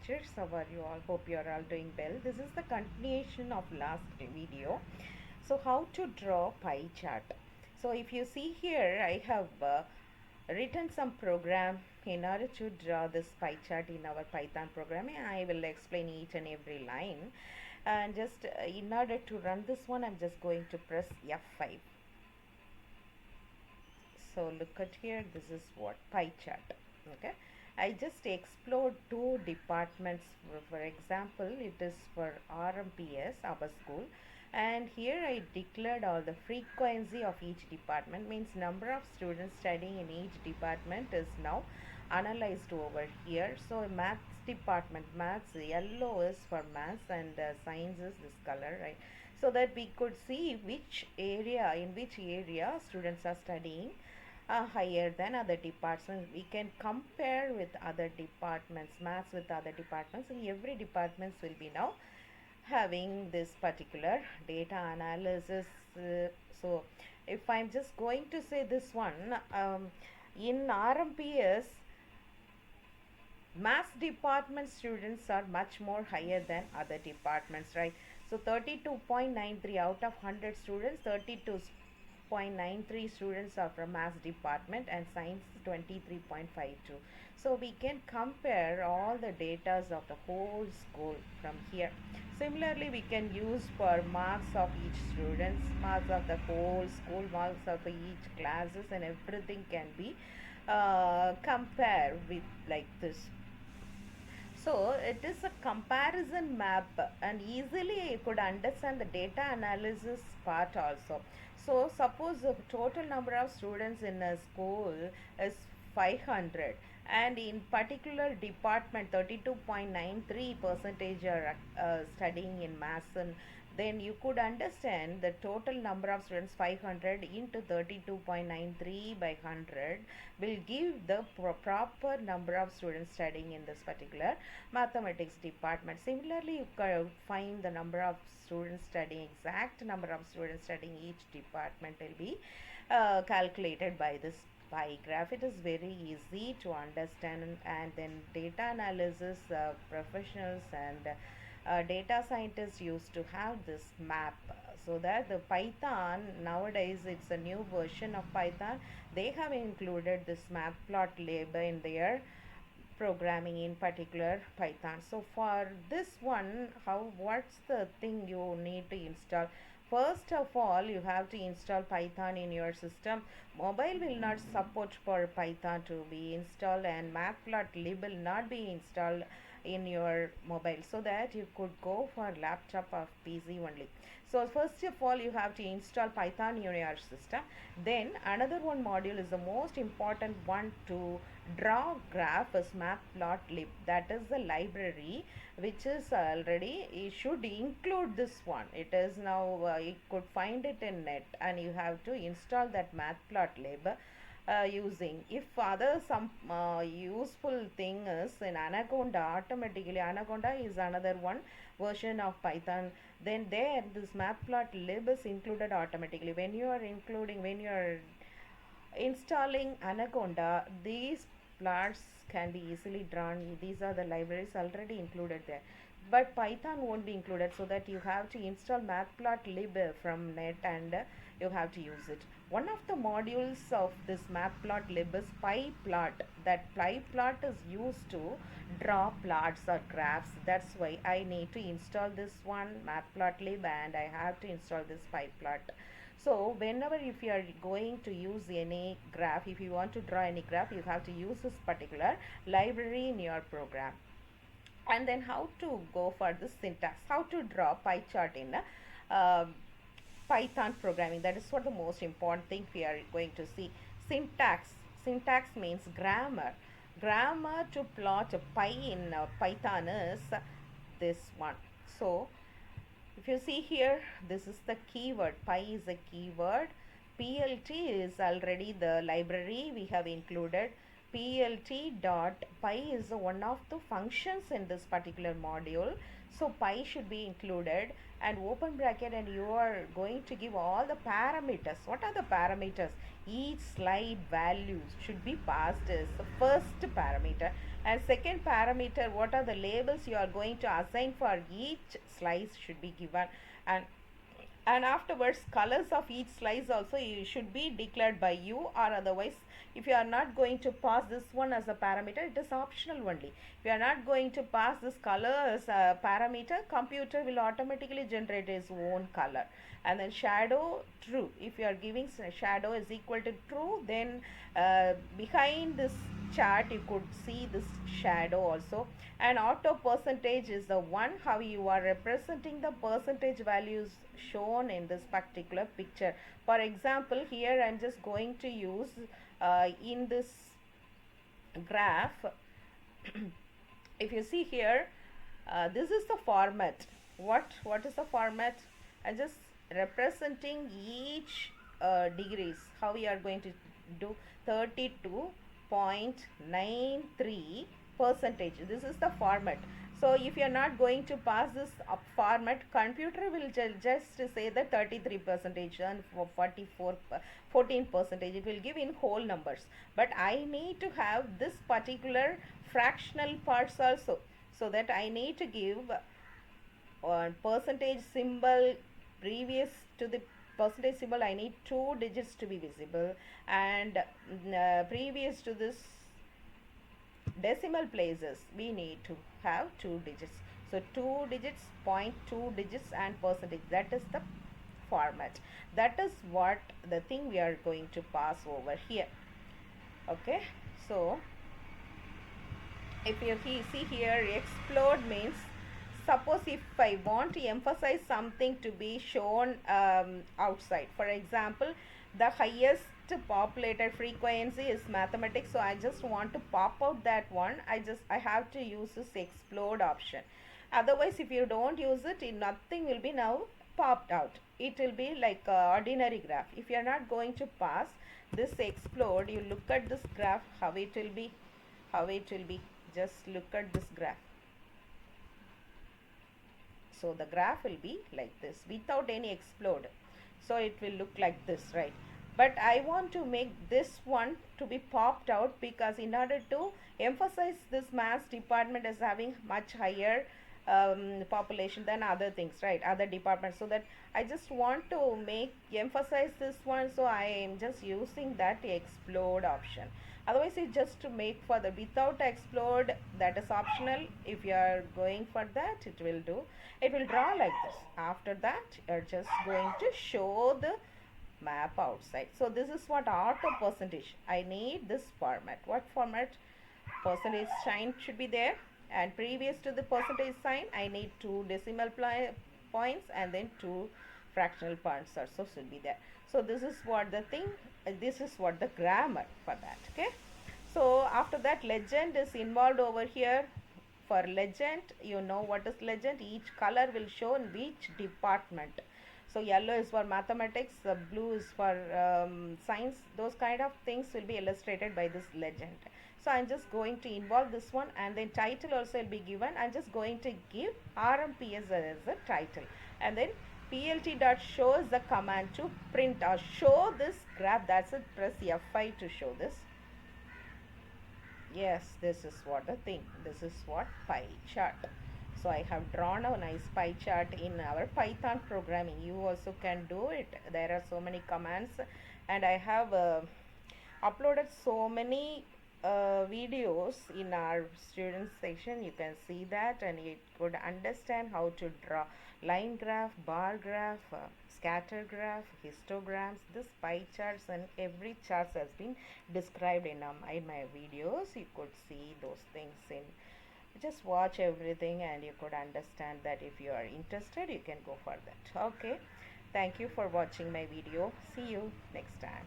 teachers. How are you all? Hope you are all doing well. This is the continuation of last video. So how to draw pie chart. So if you see here, I have written some program in order to draw this pie chart in our Python programming. I will explain each and every line. And just in order to run this one, I'm just going to press F5. So look at here, this is what pie chart. Okay, I just explored two departments. For example, it is for RMPS, our school, and here I declared all the frequency of each department, means number of students studying in each department is now analyzed over here. So maths department, maths, yellow is for maths, and science is this color, right? So that we could see which area, in which area students are studying higher than other departments. We can compare with other departments, maths with other departments, and every departments will be now having this particular data analysis. So if I'm just going to say this one, in RMPS, maths department students are much more higher than other departments, right? So 32.93 out of 100 students, 32.93 students are from maths department, and science 23.52. So we can compare all the data of the whole school from here. Similarly, we can use for marks of each students, marks of the whole school, marks of each classes, and everything can be compared with like this. So it is a comparison map, and easily you could understand the data analysis part also. So suppose the total number of students in a school is 500, and in particular department 32.93 percentage are studying in maths, and then you could understand the total number of students 500 into 32.93 by 100 will give the proper number of students studying in this particular mathematics department. Similarly, you can find the number of students studying, exact number of students studying each department will be calculated by this pie graph. It is very easy to understand, and then data analysis professionals and data scientists used to have this map. So that the Python nowadays, it's a new version of Python, they have included this matplotlib in their programming, in particular Python. So for this one, what's the thing you need to install? First of all, you have to install Python in your system. Mobile will not support for Python to be installed, and matplotlib will not be installed in your mobile, so that you could go for laptop or PC only. So first of all, you have to install Python in your system. Then another one module is the most important one to draw graph is matplotlib. That is the library which is already, you should include this one. It is now you could find it in net, and you have to install that matplotlib using. If other some useful thing is in Anaconda, automatically Anaconda is another one version of Python, then there this matplotlib is included automatically. When you are installing Anaconda, these plots can be easily drawn. These are the libraries already included there, but Python won't be included, so that you have to install matplotlib from net, and you have to use it. One of the modules of this matplotlib is pyplot. That pyplot is used to draw plots or graphs. That's why I need to install this one matplotlib, and I have to install this pyplot. So whenever, if you are going to use any graph, if you want to draw any graph, you have to use this particular library in your program. And then how to go for the syntax, how to draw pie chart in a Python programming. That is what the most important thing we are going to see. Syntax means grammar. Grammar to plot a pie in Python is this one. So if you see here, this is the keyword. Py is a keyword. PLT is already the library we have included. plt.py is one of the functions in this particular module. So py should be included, and open bracket, and you are going to give all the parameters. What are the parameters? each slide values should be passed as the first parameter, and second parameter, what are the labels you are going to assign for each slice should be given, and afterwards colors of each slice also you should be declared by you, or otherwise if you are not going to pass this one as a parameter, it is optional only. If you are not going to pass this color as a parameter, computer will automatically generate its own color. And then shadow, true. If you are giving shadow is equal to true, then behind this chart you could see this shadow also. And auto percentage is the one how you are representing the percentage values shown in this particular picture. For example, here I'm just going to use in this graph if you see here, this is the format. What is the format? I'm just representing each degrees, how we are going to do 32.93 percentage. This is the format. So if you are not going to pass this format, computer will just say the 33 percentage and 14 percentage. It will give in whole numbers. But I need to have this particular fractional parts also. So that I need to give percentage symbol previous to the percentage symbol, I need 2 digits to be visible, and previous to this decimal places we need to have 2 digits. So 2 digits, 0.2 digits, and percentage, that is the format. That is what the thing we are going to pass over here. Okay, so if you see here, explode means, suppose if I want to emphasize something to be shown outside. For example, the highest populated frequency is mathematics, so I just want to pop out that one. I have to use this explode option. Otherwise, if you don't use it, nothing will be now popped out. It will be like ordinary graph. If you are not going to pass this explode, you look at this graph, how it will be. Just look at this graph. So the graph will be like this without any explode. So it will look like this, right? But I want to make this one to be popped out, because in order to emphasize this maths department as having much higher population than other things, right, other departments, so that I just want to emphasize this one, so I am just using that explode option. Otherwise, it's just to make for the without explode, that is optional. If you are going for that, it will draw like this. After that, you're just going to show the map outside. So this is what auto percentage. I need this format. What format? Percentage sign should be there, and previous to the percentage sign I need 2 decimal points, and then 2 fractional points also should be there. So this is what the thing, this is what the grammar for that. Okay, so after that, legend is involved over here. For legend, you know what is legend. Each color will show in which department. So yellow is for mathematics, blue is for science. Those kind of things will be illustrated by this legend. So I'm just going to involve this one, and then title also will be given. I'm just going to give RMPS as a title, and then plt.show is the command to print or show this graph. That's it. Press F5 to show this. Yes, this is what the thing. This is what pie chart. So I have drawn a nice pie chart in our Python programming. You also can do it. There are so many commands, and I have uploaded so many videos in our students section. You can see that, and you could understand how to draw line graph, bar graph, scatter graph, histograms. This pie charts and every chart has been described in my videos. You could see those things in, just watch everything, and you could understand that. If you are interested, you can go for that. Okay, thank you for watching my video. See you next time.